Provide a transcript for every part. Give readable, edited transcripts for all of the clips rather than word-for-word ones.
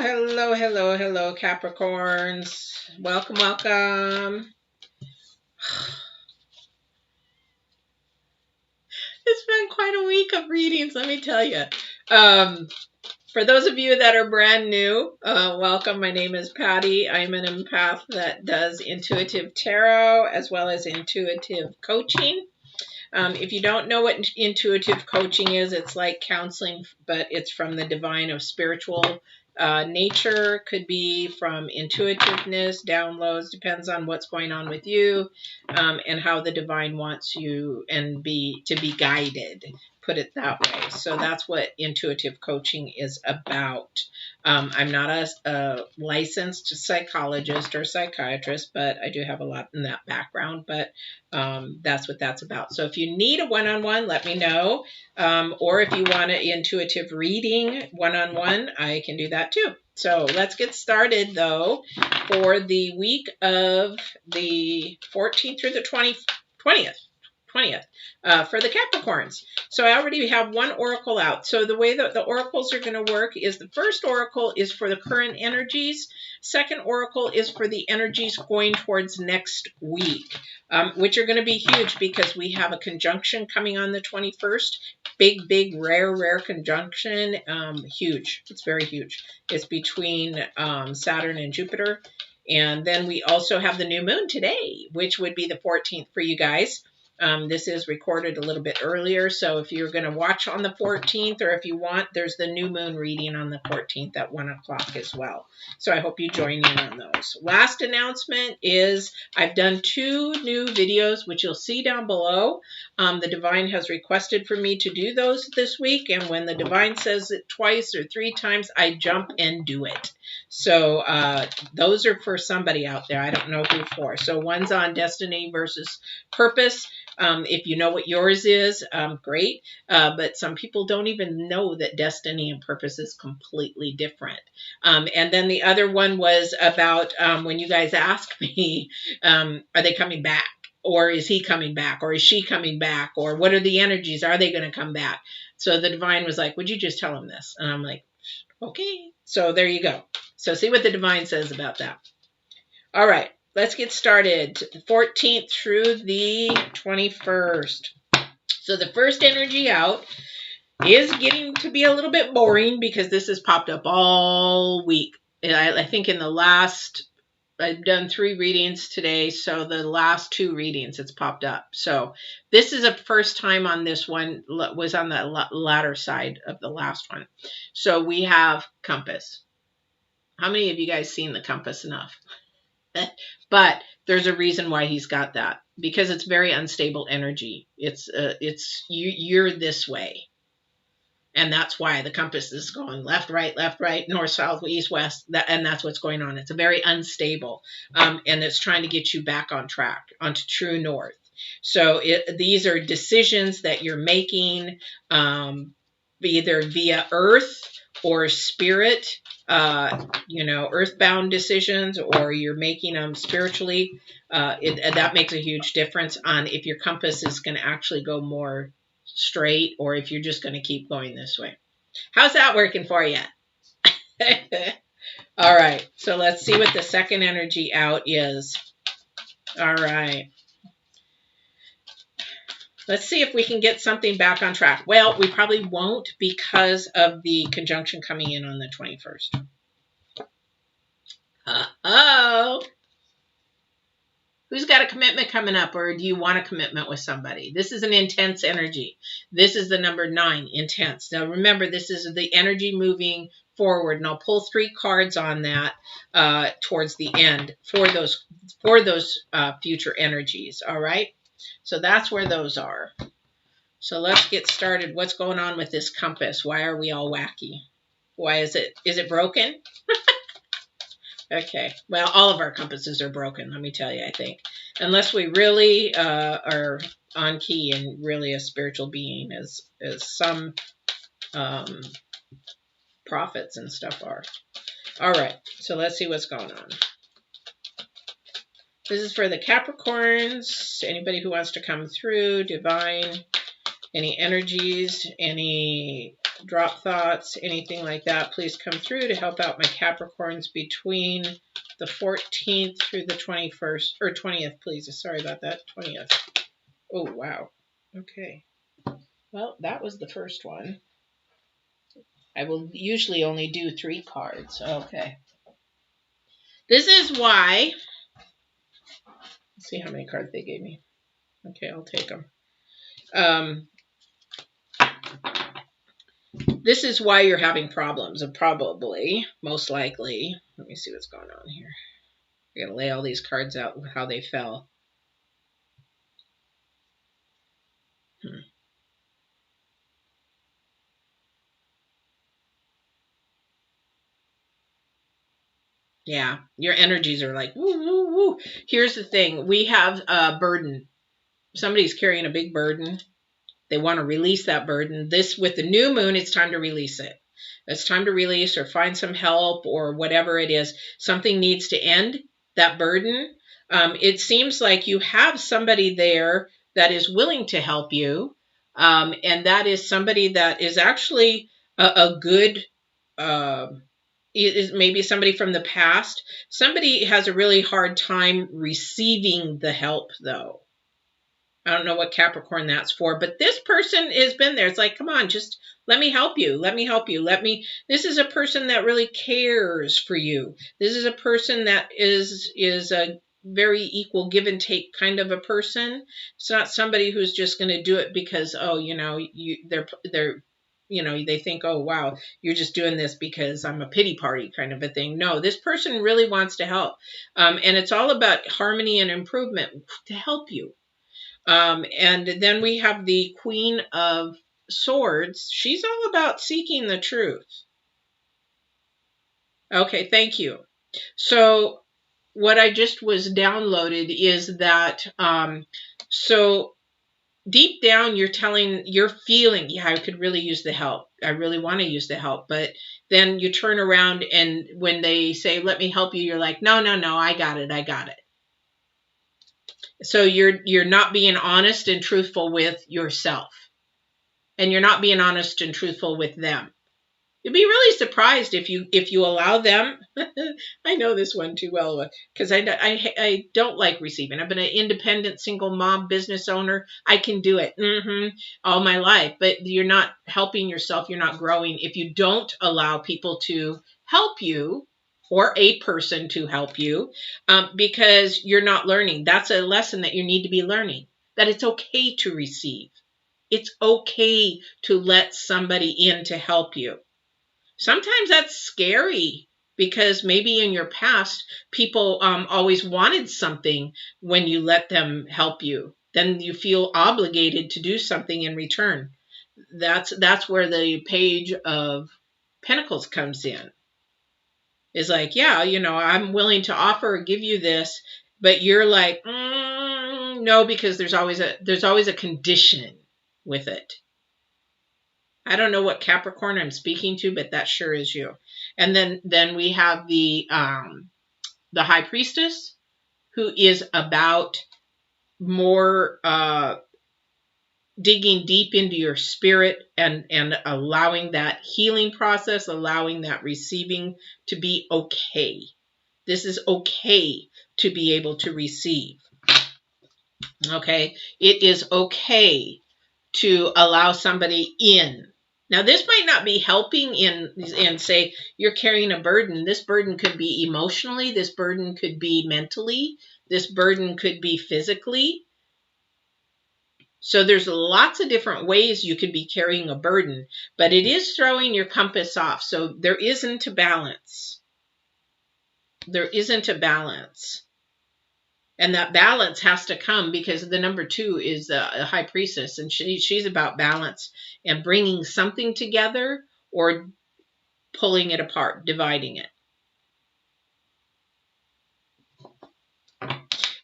hello, hello, hello, Capricorns. Welcome, welcome. It's been quite a week of readings, let me tell you. For those of you that are brand new, welcome. My name is Patti. I'm an empath that does intuitive tarot as well as intuitive coaching. If you don't know what intuitive coaching is, it's like counseling, but it's from the divine of spiritual nature. Could be from intuitiveness, downloads, depends on what's going on with you, and how the divine wants you to be guided. Put it that way. So that's what intuitive coaching is about. I'm not a licensed psychologist or psychiatrist, but I do have a lot in that background. But that's what that's about. So if you need a one-on-one, let me know. Or if you want an intuitive reading one-on-one, I can do that too. So let's get started, though, for the week of the 14th through the 20th. For the Capricorns. So I already have one oracle out. So the way that the oracles are going to work is the first oracle is for the current energies. Second oracle is for the energies going towards next week, which are going to be huge because we have a conjunction coming on the 21st. Big, rare conjunction. Huge. It's very huge. It's between Saturn and Jupiter. And then we also have the new moon today, which would be the 14th for you guys. This is recorded a little bit earlier, so if you're going to watch on the 14th, or if you want, there's the new moon reading on the 14th at 1 o'clock as well. So I hope you join in on those. Last announcement is I've done 2 new videos, which you'll see down below. The divine has requested for me to do those this week, and when the divine says it twice or 3 times, I jump and do it. So those are for somebody out there. I don't know who for. So one's on destiny versus purpose. If you know what yours is, great. But some people don't even know that destiny and purpose is completely different. And then the other one was about when you guys ask me, are they coming back? Or is he coming back? Or is she coming back? Or what are the energies? Are they going to come back? So the divine was like, would you just tell him this? And I'm like, okay. So there you go. So see what the divine says about that. All right. Let's get started. 14th through the 21st. So the first energy out is getting to be a little bit boring because this has popped up all week. I think in the last, I've done 3 readings today. So the last 2 readings it's popped up. So this is a first time on this one, was on the latter side of the last one. So we have compass. How many of you guys seen the compass enough? But there's a reason why he's got that, because it's very unstable energy. You're this way. And that's why the compass is going left, right, north, south, east, west. And that's what's going on. It's a very unstable. And it's trying to get you back on track, onto true north. So these are decisions that you're making, either via earth or spirit, earthbound decisions, or you're making them spiritually. That makes a huge difference on if your compass is going to actually go more straight or if you're just going to keep going this way. How's that working for you? All right. So let's see what the second energy out is. All right. Let's see if we can get something back on track. Well, we probably won't because of the conjunction coming in on the 21st. Uh-oh. Who's got a commitment coming up, or do you want a commitment with somebody? This is an intense energy. This is the number 9, intense. Now, remember, this is the energy moving forward, and I'll pull 3 cards on that towards the end for those future energies, all right? So that's where those are. So let's get started. What's going on with this compass? Why are we all wacky? Why is it broken? Okay. Well, all of our compasses are broken, let me tell you, I think. Unless we really are on key and really a spiritual being, as some prophets and stuff are. All right. So let's see what's going on. This is for the Capricorns. Anybody who wants to come through, divine, any energies, any drop thoughts, anything like that, please come through to help out my Capricorns between the 14th through the 21st, or 20th, please. Sorry about that, 20th. Oh, wow. Okay. Well, that was the first one. I will usually only do 3 cards. Okay. This is why... Let's see how many cards they gave me. Okay, I'll take them. This is why you're having problems, and probably, most likely. Let me see what's going on here. I gotta lay all these cards out how they fell. Yeah, your energies are like, woo, woo, woo. Here's the thing. We have a burden. Somebody's carrying a big burden. They want to release that burden. This, with the new moon, it's time to release it. It's time to release or find some help or whatever it is. Something needs to end that burden. It seems like you have somebody there that is willing to help you. And that is somebody that is actually a good... is maybe somebody from the past. Somebody has a really hard time receiving the help, though. I don't know what Capricorn that's for, but this person has been there. It's like, come on, just let me help you. Let me help you. This is a person that really cares for you. This is a person that is a very equal give and take kind of a person. It's not somebody who's just going to do it because, oh, they're they think, oh, wow, you're just doing this because I'm a pity party kind of a thing. No, this person really wants to help. And it's all about harmony and improvement to help you. And then we have the Queen of Swords. She's all about seeking the truth. Okay, thank you. So what I just was downloaded is that, so deep down, you're feeling, yeah, I could really use the help. I really want to use the help. But then you turn around and when they say, let me help you, you're like, no, I got it. So you're not being honest and truthful with yourself. And you're not being honest and truthful with them. You'd be really surprised if you allow them. I know this one too well because I don't like receiving. I've been an independent single mom business owner. I can do it all my life, but you're not helping yourself. You're not growing if you don't allow people to help you or a person to help you because you're not learning. That's a lesson that you need to be learning, that it's okay to receive. It's okay to let somebody in to help you. Sometimes that's scary because maybe in your past, people always wanted something when you let them help you. Then you feel obligated to do something in return. That's where the Page of Pentacles comes in. It's like, yeah, I'm willing to offer or give you this, but you're like, no, because there's always a condition with it. I don't know what Capricorn I'm speaking to, but that sure is you. And then we have the High Priestess, who is about more digging deep into your spirit and allowing that healing process, allowing that receiving to be okay. This is okay to be able to receive. Okay? It is okay to allow somebody in. Now, this might not be helping in say, you're carrying a burden. This burden could be emotionally. This burden could be mentally. This burden could be physically. So there's lots of different ways you could be carrying a burden, but it is throwing your compass off. So there isn't a balance. There isn't a balance. And that balance has to come because the number 2 is a High Priestess, and she's about balance and bringing something together or pulling it apart, dividing it.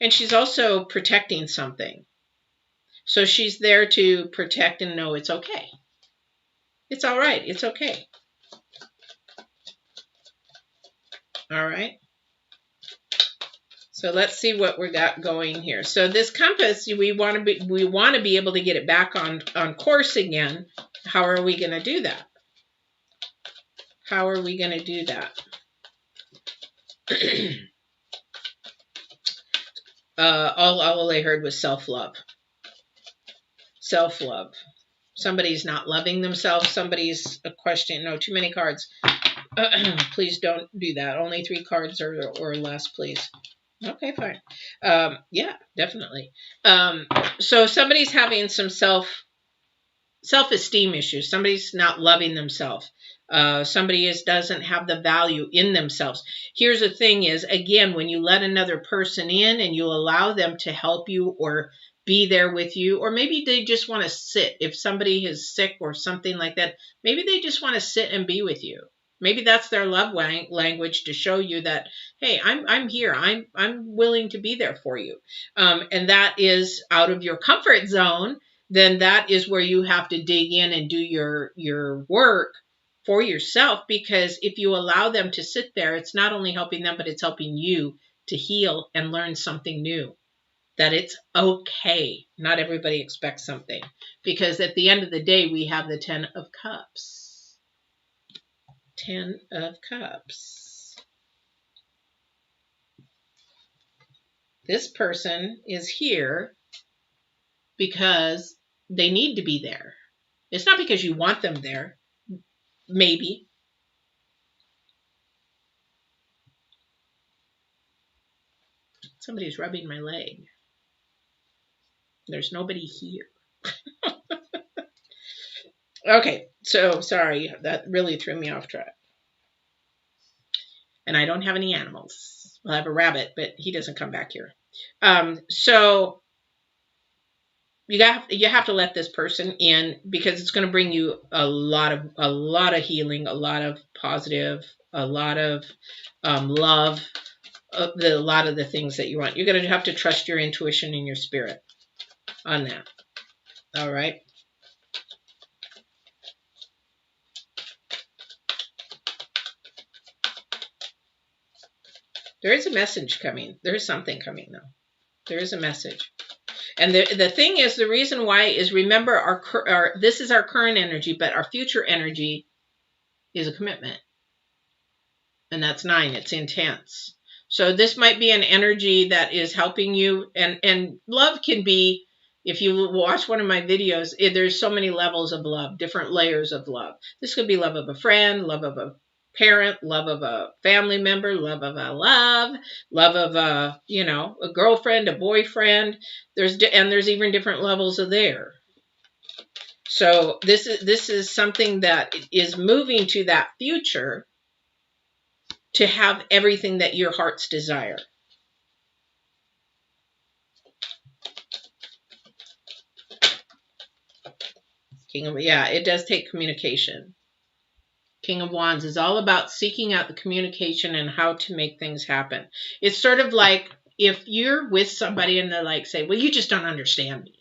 And she's also protecting something. So she's there to protect and know it's okay. It's all right. It's okay. All right. So let's see what we got going here. So this compass, we want to be able to get it back on course again. How are we going to do that? How are we going to do that? All I heard was self-love. Self-love. Somebody's not loving themselves. Somebody's a question. No, too many cards. Please don't do that. Only 3 cards or less, please. Okay, fine. Yeah, definitely. So somebody's having some self-esteem issues. Somebody's not loving themselves. Somebody doesn't have the value in themselves. Here's the thing is, again, when you let another person in and you allow them to help you or be there with you, or maybe they just want to sit. If somebody is sick or something like that, maybe they just want to sit and be with you. Maybe that's their love language, to show you that, hey, I'm here. I'm willing to be there for you. And that is out of your comfort zone. Then that is where you have to dig in and do your work for yourself. Because if you allow them to sit there, it's not only helping them, but it's helping you to heal and learn something new. That it's okay. Not everybody expects something. Because at the end of the day, we have the 10 of Cups. 10 of Cups. This person is here because they need to be there. It's not because you want them there. Maybe. Somebody's rubbing my leg. There's nobody here. Okay, so sorry. That really threw me off track. And I don't have any animals. Well, I have a rabbit, but he doesn't come back here. So you have to let this person in, because it's going to bring you a lot of healing, a lot of positive, a lot of love, a lot of the things that you want. You're going to have to trust your intuition and your spirit on that. All right. There is a message coming. There is something coming, though. There is a message. And the thing is, the reason why is, remember, this is our current energy, but our future energy is a commitment. And that's 9. It's intense. So this might be an energy that is helping you. And love can be, if you watch one of my videos, there's so many levels of love, different layers of love. This could be love of a friend, love of a parent, love of a family member, love of a love of a, a girlfriend, a boyfriend. There's even different levels of there. So this is something that is moving to that future, to have everything that your heart's desire. It does take communication. King of Wands is all about seeking out the communication and how to make things happen. It's sort of like if you're with somebody and they're like, say, well, you just don't understand me.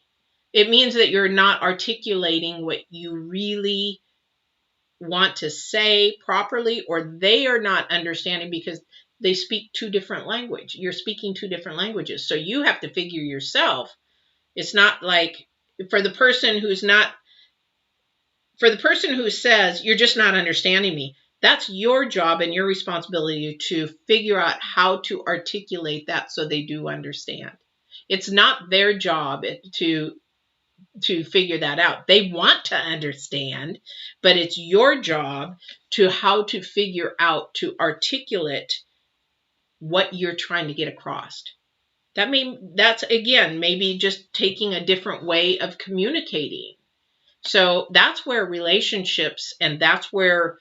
It means that you're not articulating what you really want to say properly, or they are not understanding because they speak 2 different languages. You're speaking 2 different languages. So you have to figure yourself. It's not like for the person who says, you're just not understanding me, that's your job and your responsibility to figure out how to articulate that so they do understand. It's not their job to figure that out. They want to understand, but it's your job to how to figure out, to articulate what you're trying to get across. That's again, maybe just taking a different way of communicating. So that's where relationships, and that's where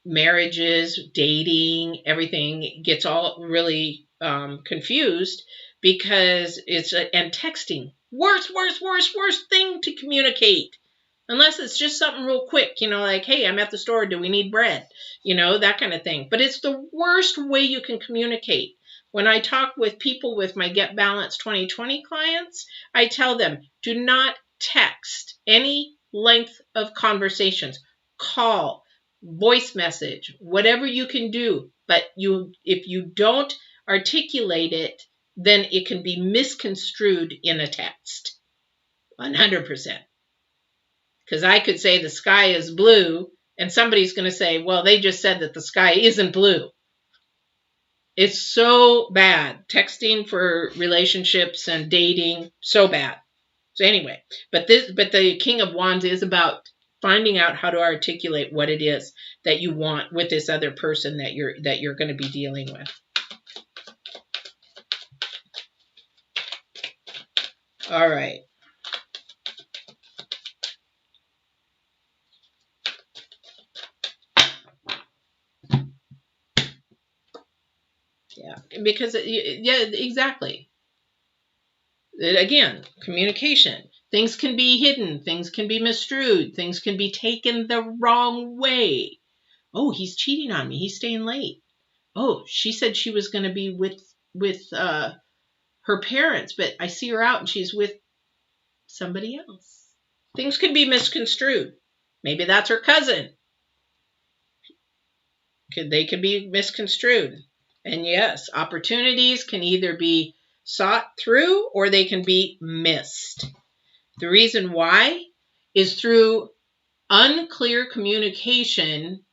marriages, dating, everything gets all really confused, because and texting, worst thing to communicate, unless it's just something real quick, like, hey, I'm at the store, do we need bread, that kind of thing. But it's the worst way you can communicate. When I talk with people with my Get Balanced 2020 clients, I tell them, do not text any length of conversations. Call, voice message, whatever you can do. But if you don't articulate it, then it can be misconstrued in a text. 100%. Because I could say the sky is blue, And somebody's going to say, well, they just said that the sky isn't blue. It's so bad. Texting for relationships and dating, so bad. So anyway, but the King of Wands is about finding out how to articulate what it is that you want with this other person that you're going to be dealing with. All right. Yeah, because yeah, exactly. Again, communication. Things can be hidden. Things can be misconstrued. Things can be taken the wrong way. Oh, he's cheating on me. He's staying late. Oh, she said she was going to be with her parents, but I see her out and she's with somebody else. Things can be misconstrued. Maybe that's her cousin. They could be misconstrued. And yes, opportunities can either be sought through or they can be missed. The reason why is through unclear communication,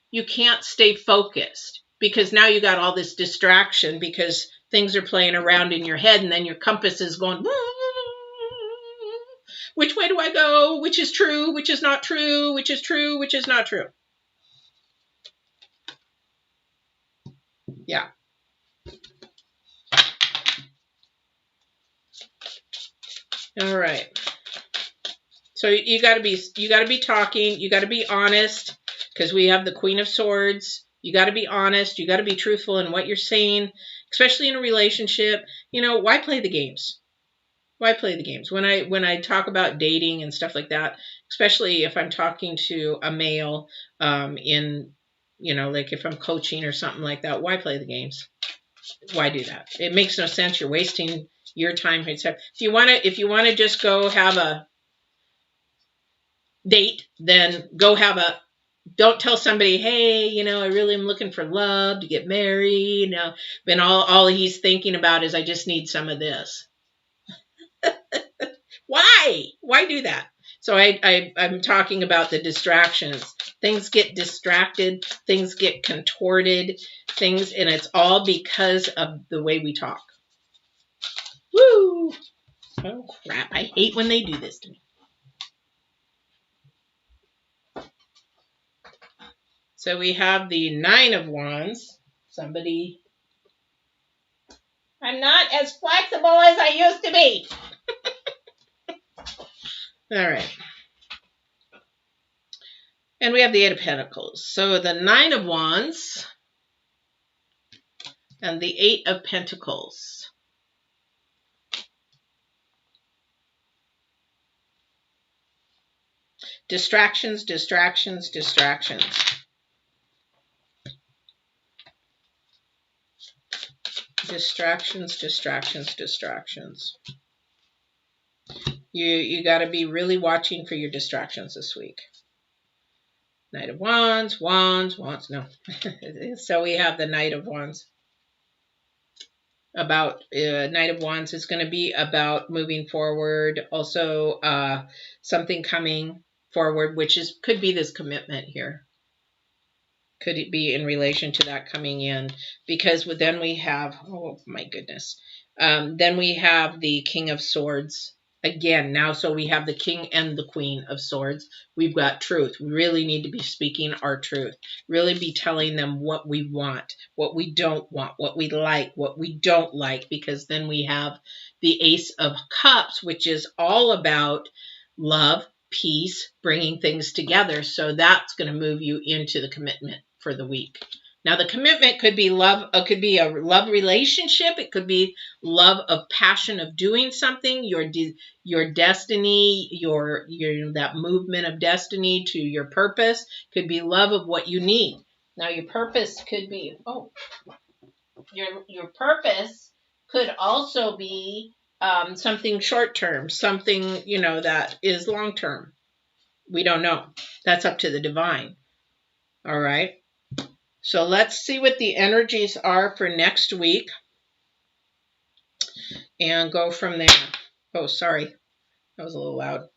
you can't stay focused because now you got all this distraction because things are playing around in your head and then your compass is going, which way do I go? Which is true? Which is not true? Which is true? Which is not true? Yeah. All right. So you got to be talking, you got to be honest because we have the Queen of Swords. You got to be honest, you got to be truthful in what you're saying, especially in a relationship. You know, why play the games? Why play the games? When I talk about dating and stuff like that, especially if I'm talking to a male in, you know, like if I'm coaching or something like that, why play the games? Why do that? It makes no sense. You're wasting your time. If you want to just go have a date, then go have a, don't tell somebody, hey, you know, I really am looking for love to get married, you know, but all he's thinking about is I just need some of this. Why do that? So I'm talking about the distractions. Things get distracted, things get contorted, and it's all because of the way we talk. Woo! Oh crap, I hate when they do this to me. So we have the Nine of Wands. Somebody, I'm not as flexible as I used to be. All right. And we have the Eight of Pentacles. So the Nine of Wands and the Eight of Pentacles. Distractions, distractions, distractions. Distractions, distractions, distractions. You got to be really watching for your distractions this week. Knight of Wands, Wands, Wands. No. So we have the Knight of Wands. About Knight of Wands is going to be about moving forward. Also, something coming forward, which could be this commitment here. Could it be in relation to that coming in? Because then we have, oh my goodness. Then we have the King of Swords. Again, now, so we have the King and the Queen of Swords. We've got truth. We really need to be speaking our truth. Really be telling them what we want, what we don't want, what we like, what we don't like. Because then we have the Ace of Cups, which is all about love, peace, bringing things together. So that's going to move you into the commitment for the week. Now, the commitment could be love. It could be a love relationship. It could be love of passion of doing something. Your destiny, your that movement of destiny to your purpose could be love of what you need. Now, your purpose could be your purpose could also be something short term, something that is long term. We don't know. That's up to the divine. All right. So let's see what the energies are for next week and go from there. Oh, sorry. That was a little loud.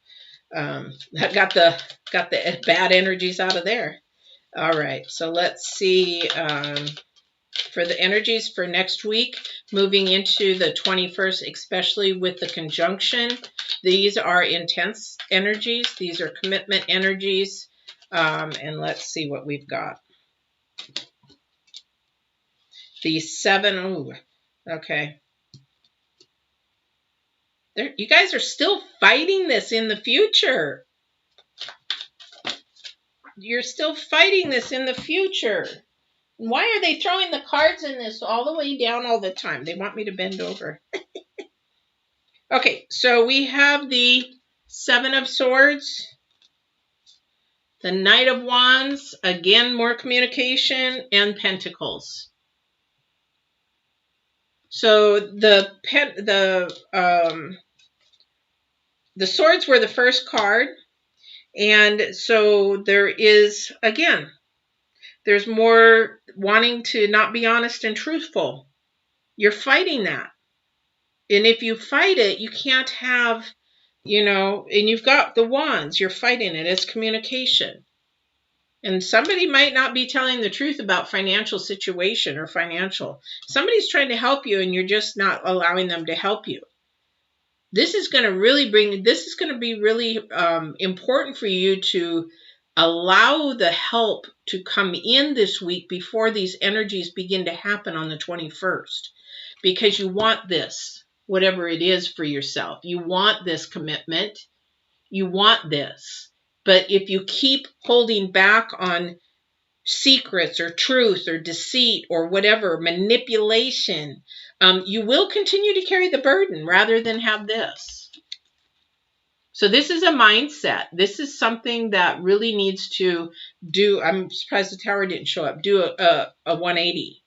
got the bad energies out of there. All right, so let's see for the energies for next week, moving into the 21st, especially with the conjunction. These are intense energies. These are commitment energies. And let's see what we've got. The 7, ooh, okay. You guys are still fighting this in the future. You're still fighting this in the future. Why are they throwing the cards in this all the way down all the time? They want me to bend over. Okay, so we have the 7 of Swords, the Knight of Wands, again, more communication, and Pentacles. So the Swords were the first card. And so there is, again, there's more wanting to not be honest and truthful. You're fighting that. And if you fight it, you can't have, and you've got the Wands, you're fighting it. It's communication. And somebody might not be telling the truth about financial situation or financial. Somebody's trying to help you and you're just not allowing them to help you. This is going to be really important for you to allow the help to come in this week before these energies begin to happen on the 21st. Because you want this, whatever it is for yourself. You want this commitment. You want this. But if you keep holding back on secrets or truth or deceit or whatever, manipulation, you will continue to carry the burden rather than have this. So this is a mindset. This is something that really needs to do. I'm surprised the tower didn't show up. Do a 180.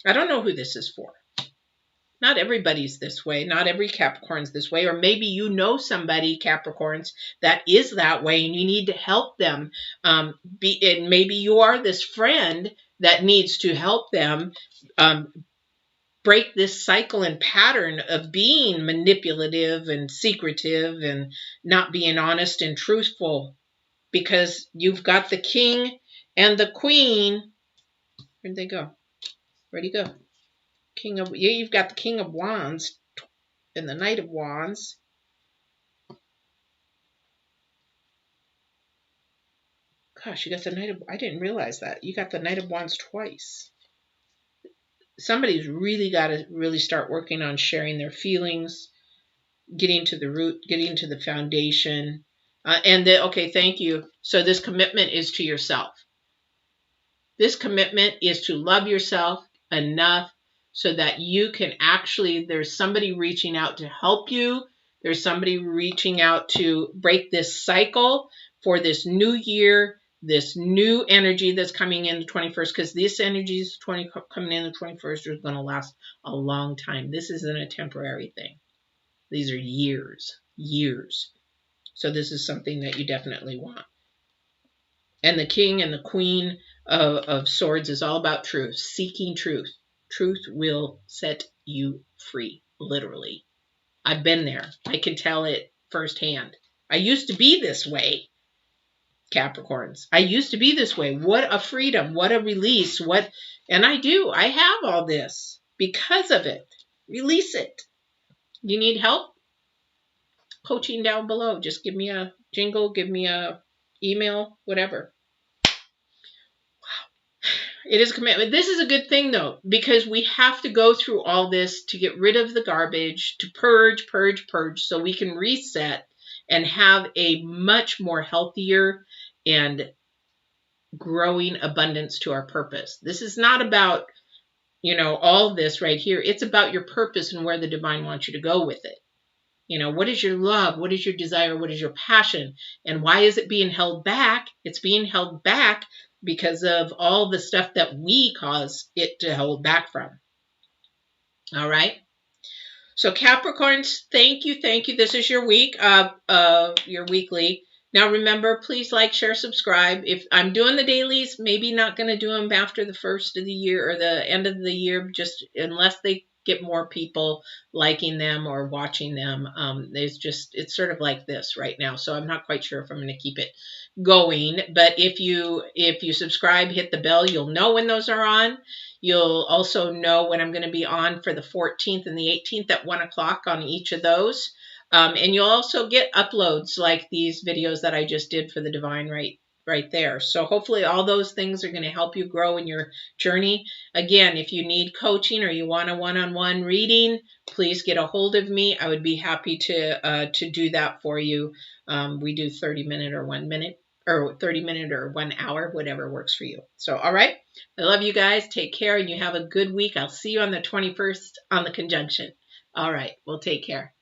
I don't know who this is for. Not everybody's this way. Not every Capricorn's this way. Or maybe you know somebody, Capricorns, that is that way and you need to help them. And maybe you are this friend that needs to help them break this cycle and pattern of being manipulative and secretive and not being honest and truthful. Because you've got the King and the Queen. Where'd they go? Where'd he go? You've got the King of Wands and the Knight of Wands. Gosh, you got the Knight of... I didn't realize that. You got the Knight of Wands twice. Somebody's really got to start working on sharing their feelings, getting to the root, getting to the foundation. Okay, thank you. So this commitment is to yourself. This commitment is to love yourself enough so that you can actually, there's somebody reaching out to help you. There's somebody reaching out to break this cycle for this new year, this new energy that's coming in the 21st, because this energy is coming in the 21st is going to last a long time. This isn't a temporary thing. These are years. So this is something that you definitely want. And the King and the Queen of Swords is all about truth, seeking truth. Truth will set you free, literally. I've been there. I can tell it firsthand. I used to be this way, Capricorns. I used to be this way. What a freedom. What a release. And I do. I have all this because of it. Release it. You need help? Coaching down below. Just give me a jingle. Give me a email. Whatever. It is a commitment. This is a good thing, though, because we have to go through all this to get rid of the garbage, to purge, so we can reset and have a much more healthier and growing abundance to our purpose. This is not about, all this right here. It's about your purpose and where the divine wants you to go with it. What is your love? What is your desire? What is your passion? And why is it being held back? It's being held back because of all the stuff that we cause it to hold back from. All right. So Capricorns, thank you. This is your week, your weekly. Now remember, please like, share, subscribe. If I'm doing the dailies, maybe not going to do them after the first of the year or the end of the year, just unless they get more people liking them or watching them. It's sort of like this right now. So I'm not quite sure if I'm going to keep it going. But if you subscribe, hit the bell, you'll know when those are on. You'll also know when I'm going to be on for the 14th and the 18th at 1 o'clock on each of those. And you'll also get uploads like these videos that I just did for the Divine right there. So hopefully all those things are going to help you grow in your journey. Again, if you need coaching or you want a one-on-one reading, please get a hold of me. I would be happy to do that for you. We do 30-minute or 1 minute or 30-minute or 1 hour, whatever works for you. So, all right. I love you guys. Take care and you have a good week. I'll see you on the 21st on the conjunction. All right. Well, take care.